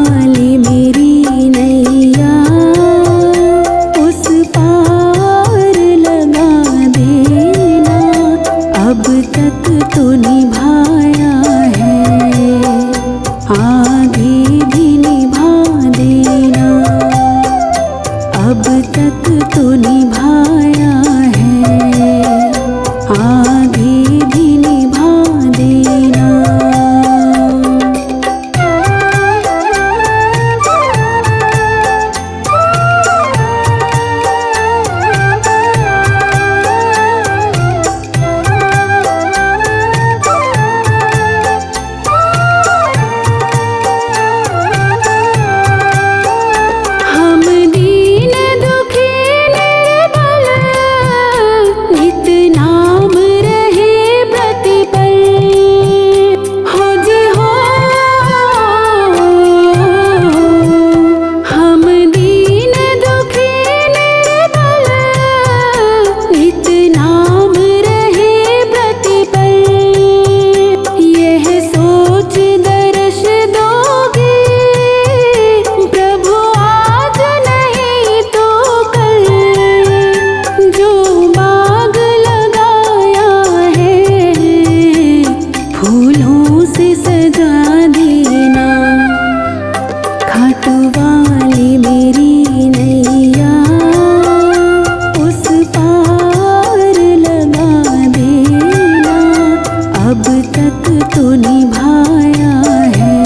वाली मेरी नैया उस पार लगा देना, अब तक तो निभाया है, आगे भी निभा देना, अब तक तो निभाया है, आगे भी निभा देना। हम दीन दुखी निर्बल नित नाम रहे प्रतिपल, हो जी हो। हम दीन दुखी निर्बल नित नाम रहे प्रतिपल, यह सोच दर्श दोगे प्रभु आज नहीं तो कल, जो बाग लगाया है फूलों से सजा देना, खाटू वाली मेरी नैया उस पार लगा देना, अब तक तो निभाया है,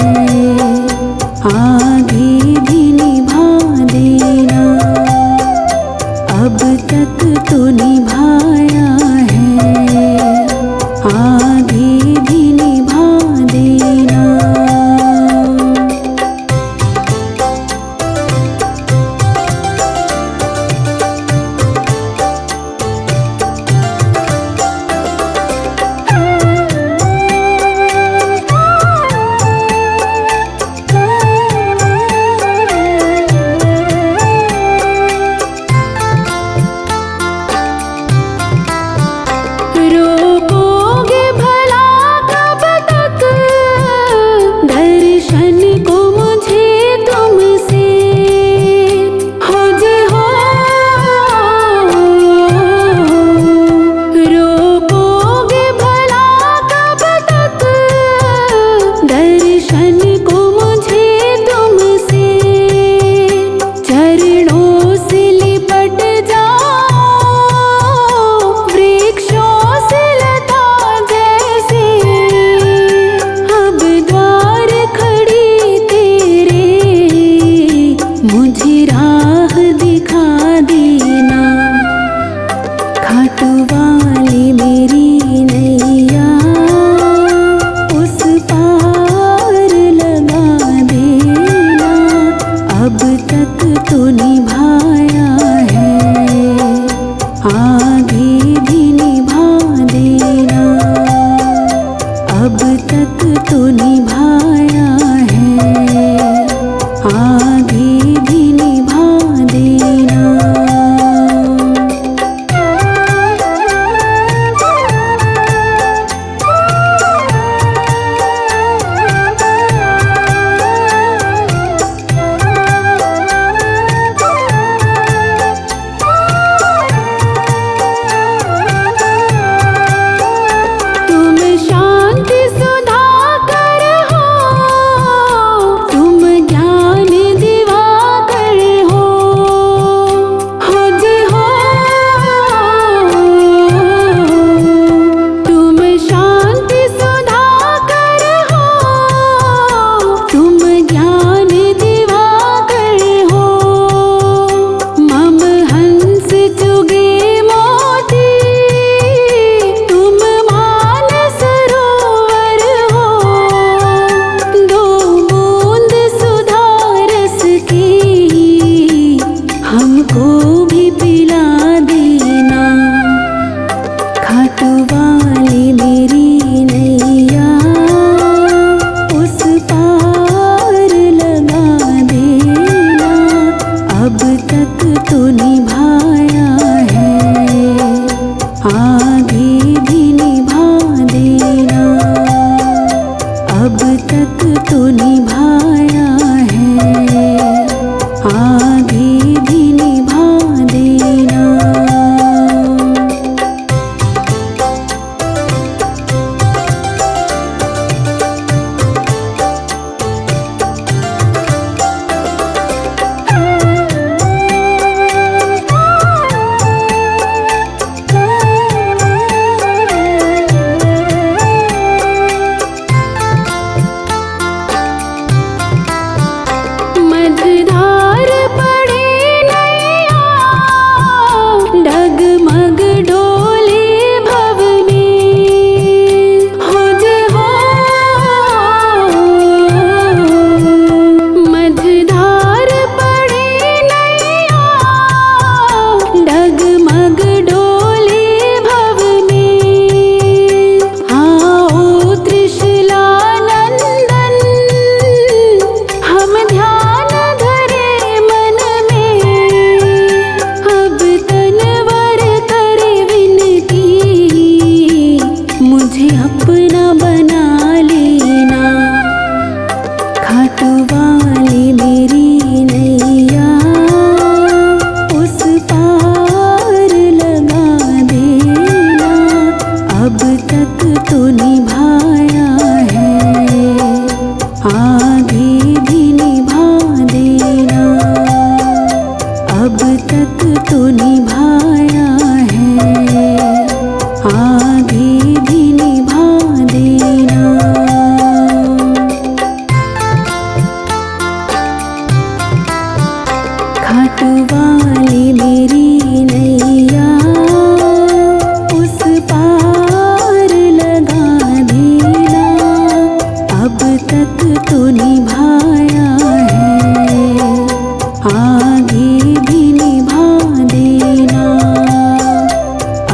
आगे भी निभा देना, अब तक तो निभाया है, आगे भी निभा देना। रोकोगे भला कब तक दर्शन को मुझे तुमसे, हो जी हो। रोकोगे भला कब तक दर्शन को मुझे तुमसे, चरणों से लिपट जाओ वृक्षों से लता जैसे, अब द्वार खड़ी तेरे मुझे राह दिखा देना, खाटू वाली मेरी नैया उस पार लगा देना, अब तक तो निभाया है, आगे भी निभा देना, अब तक तो निभाया है, आगे भी निभा देना। वाली मेरी नैया उस पार लगा देना, अब तक तो निभाया है आगे भी निभा देना,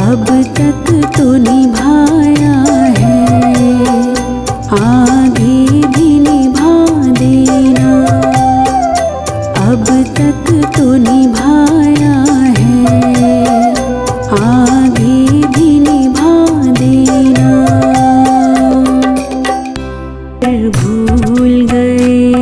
अब तक तो निभाया है आगे भी निभा देना, अब तक तो निभाया है आगे भी निभा देना। भूल गए